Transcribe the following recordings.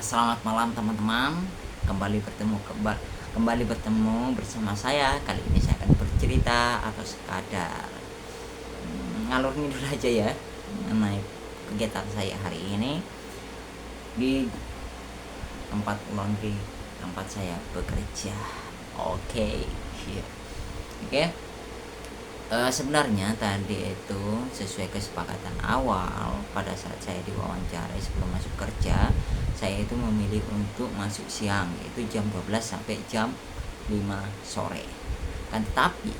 Selamat malam teman-teman. Kembali bertemu bersama saya. Kali ini saya akan bercerita atau sekadar ngalur ngidul aja ya mengenai kegiatan saya hari ini di tempat laundry tempat saya bekerja. Oke. Sebenarnya tadi itu sesuai kesepakatan awal pada saat saya diwawancarai sebelum masuk kerja, saya itu memilih untuk masuk siang, yaitu jam 12 sampai jam 5 sore. Tetapi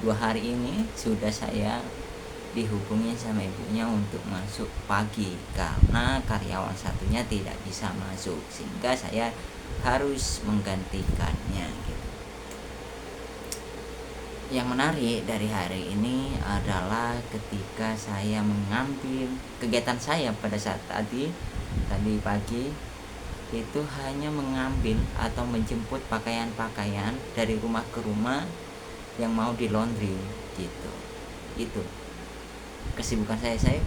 2 hari ini sudah saya dihubungi sama ibunya untuk masuk pagi karena karyawan satunya tidak bisa masuk, sehingga saya harus menggantikannya gitu. Yang menarik dari hari ini adalah ketika saya mengambil kegiatan saya pada saat tadi pagi itu hanya mengambil atau menjemput pakaian-pakaian dari rumah ke rumah yang mau di laundry gitu. Itu kesibukan saya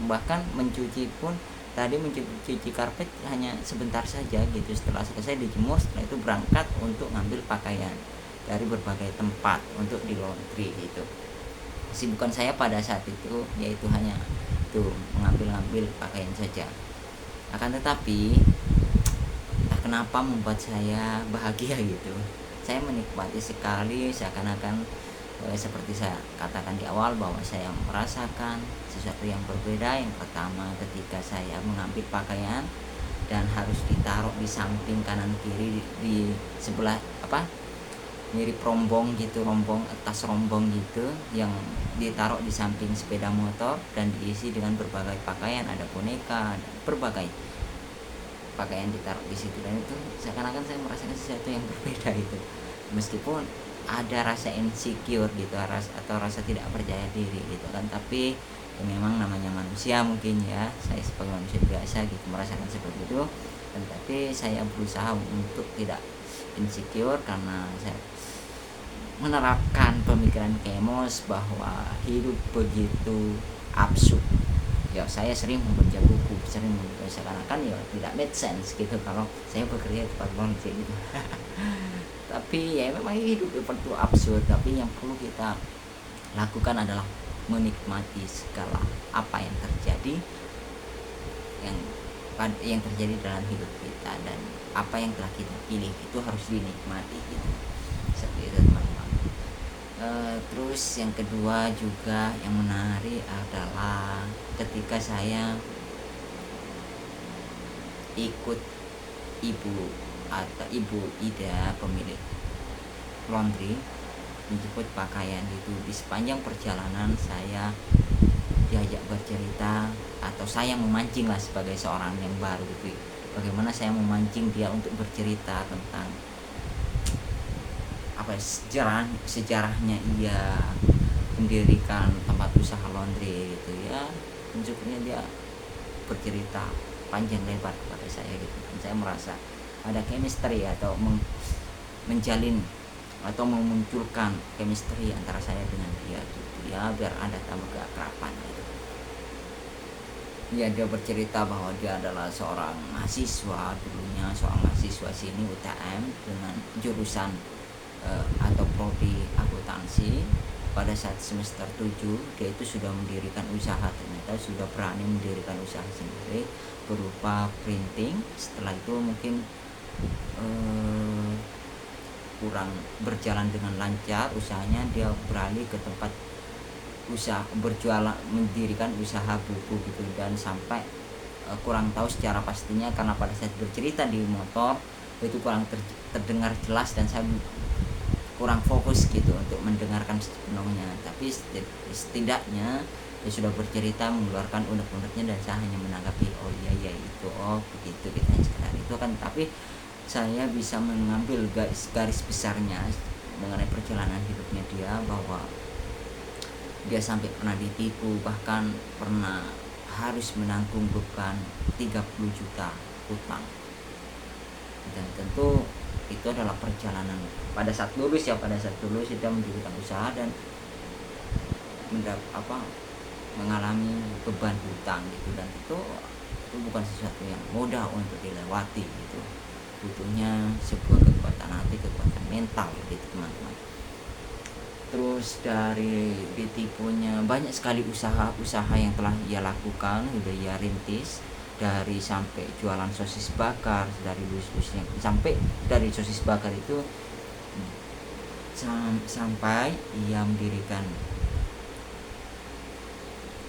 bahkan mencuci pun tadi mencuci karpet hanya sebentar saja gitu. Setelah selesai dijemur, setelah itu berangkat untuk ngambil pakaian dari berbagai tempat untuk di laundry gitu. Kesibukan saya pada saat itu yaitu hanya tuh mengambil pakaian saja. Akan tetapi entah kenapa membuat saya bahagia gitu. Saya menikmati sekali, seakan-akan seperti saya katakan di awal bahwa saya merasakan sesuatu yang berbeda. Yang pertama, ketika saya mengambil pakaian dan harus ditaruh di samping kanan kiri di sebelah mirip rombong gitu, tas rombong gitu yang ditaruh di samping sepeda motor dan diisi dengan berbagai pakaian, ada boneka, ada berbagai pakaian ditaruh di situ, dan itu seakan-akan saya merasakan sesuatu yang berbeda itu. Meskipun ada rasa insecure gitu, atau rasa tidak percaya diri gitu kan, tapi ya memang namanya manusia mungkin ya, saya sebagai manusia biasa gitu merasakan seperti itu. Dan tapi saya berusaha untuk tidak insecure karena saya menerapkan pemikiran Kemos bahwa hidup begitu absurd. Ya, saya sering membaca buku, seakan-akan ya tidak make sense gitu kalau saya bekerja di tempat laundry gitu. Tapi ya memang hidup seperti itu absurd, tapi yang perlu kita lakukan adalah menikmati segala apa yang terjadi yang terjadi dalam hidup kita, dan apa yang telah kita pilih itu harus dinikmati gitu. Seperti itu teman-teman. Terus yang kedua juga yang menarik adalah ketika saya ikut ibu Ida, pemilik laundry, menjemput pakaian itu. Di sepanjang perjalanan saya diajak bercerita, atau saya memancing lah sebagai seorang yang baru gitu. Bagaimana saya memancing dia untuk bercerita tentang sejarahnya ia mendirikan tempat usaha laundry gitu ya. Menunjuknya dia bercerita panjang lebar kepada saya gitu, dan saya merasa ada chemistry atau menjalin atau memunculkan chemistry antara saya dengan dia gitu ya, biar ada tambah keakraban gitu. Ya, dia bercerita bahwa dia adalah seorang mahasiswa, dulunya seorang mahasiswa sini UTM dengan jurusan atau prodi akuntansi. Pada saat semester 7 dia itu sudah mendirikan usaha, ternyata sudah berani mendirikan usaha sendiri berupa printing. Setelah itu mungkin kurang berjalan dengan lancar usahanya, dia beralih ke tempat usaha mendirikan usaha buku gitu, dan sampai kurang tahu secara pastinya karena pada saat bercerita di motor itu kurang terdengar jelas dan saya kurang fokus gitu untuk mendengarkan sepenuhnya. Tapi setidaknya dia sudah bercerita, mengeluarkan unek-uneknya, dan saya hanya menanggapi oh iya itu, oh begitu gitu sekedar itu kan. Tapi saya bisa mengambil garis besarnya mengenai perjalanan hidupnya dia, bahwa dia sampai pernah ditipu, bahkan pernah harus menanggung beban 30 juta hutang. Dan tentu itu adalah perjalanan pada saat lulus dia mendirikan usaha dan mengalami beban hutang gitu, dan itu itu bukan sesuatu yang mudah untuk dilewati gitu, butuhnya sebuah kekuatan hati, kekuatan mental gitu teman-teman. Terus dari ditipunya banyak sekali usaha-usaha yang telah ia lakukan, udah ia rintis, dari sampai jualan sosis bakar, dari bisnisnya sampai dari sosis bakar itu sampai ia mendirikan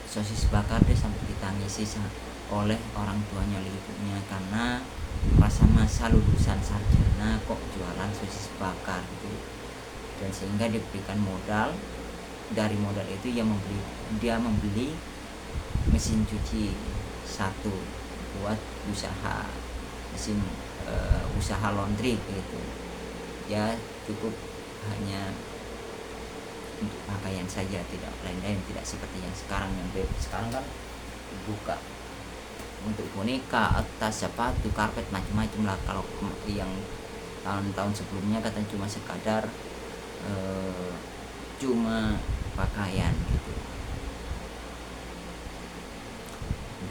sosis bakar, dia sampai ditangisi oleh orang tuanya, oleh ibunya, karena masa lulusan sarjana kok jualan sosis bakar gitu. Dan sehingga diberikan modal, dari modal itu dia membeli mesin cuci satu buat usaha usaha laundry gitu ya, cukup hanya untuk pakaian saja, tidak lain-lain, tidak seperti yang sekarang kan buka untuk boneka, tas, sepatu, karpet, macam-macam lah. Kalau yang tahun-tahun sebelumnya katanya cuma sekadar cuma pakaian gitu.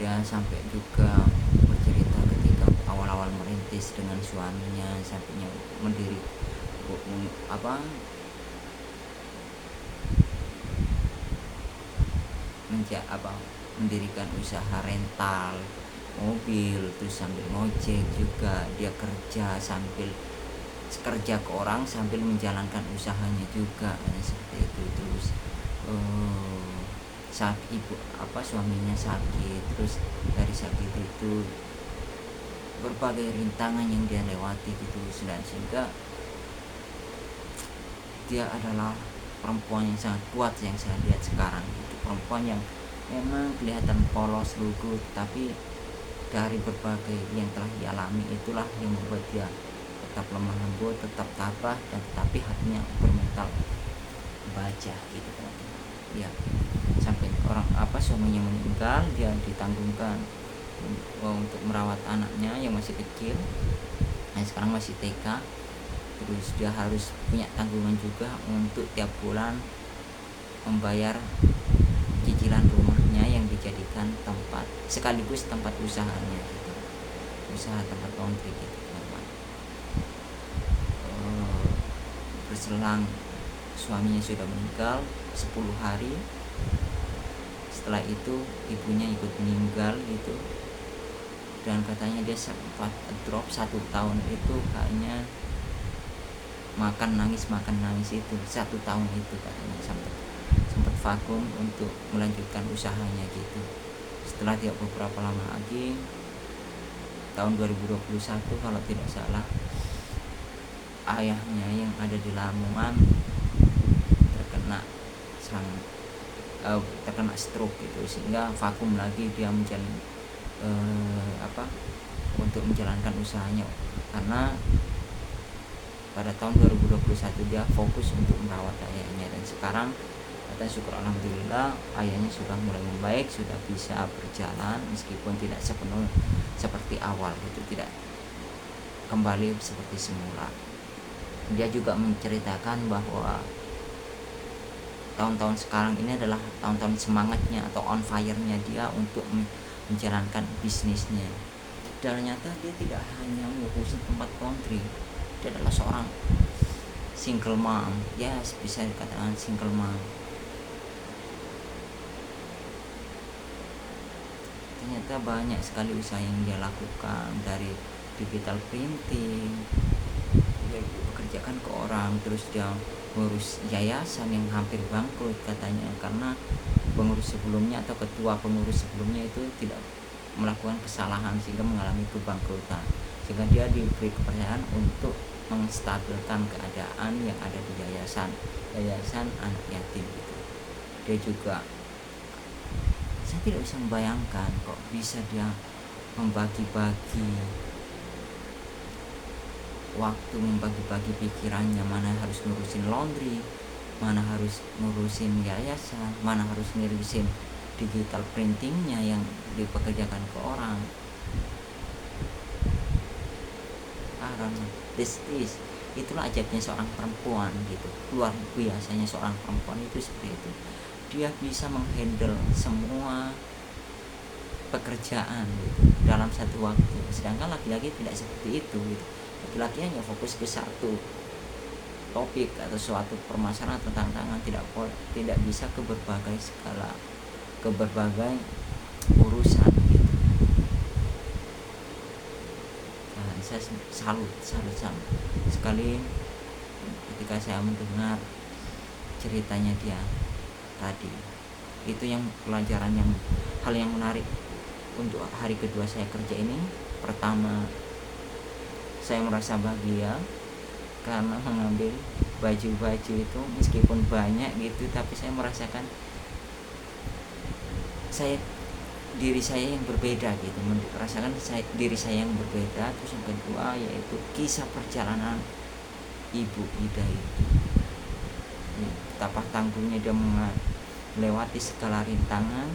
Dia sampai juga bercerita ketika awal-awal merintis dengan suaminya, sampainya mendirikan usaha rental mobil, terus sambil ngojek juga, dia kerja ke orang sambil menjalankan usahanya juga, seperti itu. Terus saat suaminya sakit, terus dari sakit itu berbagai rintangan yang dia lewati gitu, dan sehingga dia adalah perempuan yang sangat kuat yang saya lihat sekarang gitu. Perempuan yang memang kelihatan polos lugu, tapi dari berbagai yang telah dialami itulah yang membuat dia tetap lemah lembut, tetap tabah, dan tetapi hatinya bermental baja gitu teman-teman ya. Sampai suaminya meninggal, dia ditanggungkan untuk merawat anaknya yang masih kecil, sekarang masih TK. Terus dia harus punya tanggungan juga untuk tiap bulan membayar cicilan rumahnya yang dijadikan sekaligus tempat usahanya gitu, usaha tempat laundry gitu teman-teman. Berselang suaminya sudah meninggal 10 hari, setelah itu ibunya ikut meninggal gitu, dan katanya dia sempat drop 1 tahun itu, hanya makan nangis itu 1 tahun itu, katanya sempat vakum untuk melanjutkan usahanya gitu. Setelah dia beberapa lama lagi, tahun 2021 kalau tidak salah, ayahnya yang ada di Lamongan terkena stroke gitu, sehingga vakum lagi dia untuk menjalankan usahanya, karena pada tahun 2021 dia fokus untuk merawat ayahnya. Dan sekarang kata syukur alhamdulillah ayahnya sudah mulai membaik, sudah bisa berjalan meskipun tidak sepenuh seperti awal gitu, tidak kembali seperti semula. Dia juga menceritakan bahwa tahun-tahun sekarang ini adalah tahun-tahun semangatnya atau on fire-nya dia untuk menjalankan bisnisnya. Dan ternyata dia tidak hanya ngurusin tempat laundry, dia adalah seorang single mom, yes, bisa dikatakan single mom. Ternyata banyak sekali usaha yang dia lakukan, dari digital printing, dia bekerjakan ke orang, terus dia ngurus yayasan yang hampir bangkrut katanya, karena pengurus sebelumnya atau ketua pengurus sebelumnya itu tidak melakukan kesalahan sehingga mengalami kebangkrutan, sehingga dia diberi kepercayaan untuk menstabilkan keadaan yang ada di yayasan anak yatim gitu. Dia juga, saya tidak bisa membayangkan kok bisa dia membagi-bagi waktu, membagi-bagi pikirannya, mana harus ngurusin laundry, mana harus ngurusin yayasan, mana harus ngurusin digital printingnya yang dipekerjakan ke orang. Itulah ajaibnya seorang perempuan gitu, luar biasanya seorang perempuan itu seperti itu. Dia bisa menghandle semua pekerjaan gitu, dalam satu waktu, sedangkan laki-laki tidak seperti itu gitu. Laki-laki hanya fokus ke satu topik atau suatu permasalahan atau tantangan, tidak bisa ke berbagai urusan gitu. Dan saya salut sekali ketika saya mendengar ceritanya dia tadi. Itu yang pelajaran, hal yang menarik untuk hari kedua saya kerja ini. Pertama, saya merasa bahagia karena mengambil baju-baju itu, meskipun banyak gitu, tapi saya merasakan diri saya yang berbeda gitu, merasakan diri saya yang berbeda. Terus yang kedua yaitu kisah perjalanan Ibu Ida itu, betapa tangguhnya dia melewati segala rintangan,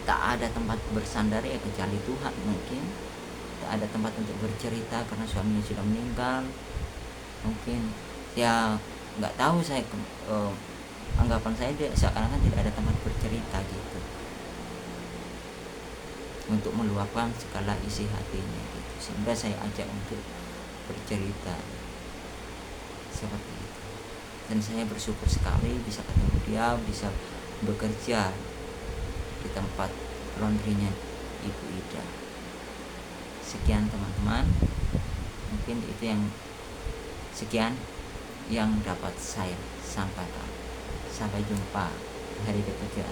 tak ada tempat bersandar ya kecuali Tuhan mungkin, tak ada tempat untuk bercerita karena suaminya sudah meninggal. Mungkin ya nggak tahu saya, anggapan saya dia seakan-akan tidak ada tempat bercerita gitu, untuk meluapkan segala isi hatinya gitu, sehingga saya ajak untuk bercerita seperti itu. Dan saya bersyukur sekali bisa ketemu dia, bisa bekerja di tempat laundrynya Ibu Ida. Sekian teman-teman, mungkin itu sekian yang dapat saya sampaikan. Sampai jumpa hari ketiga.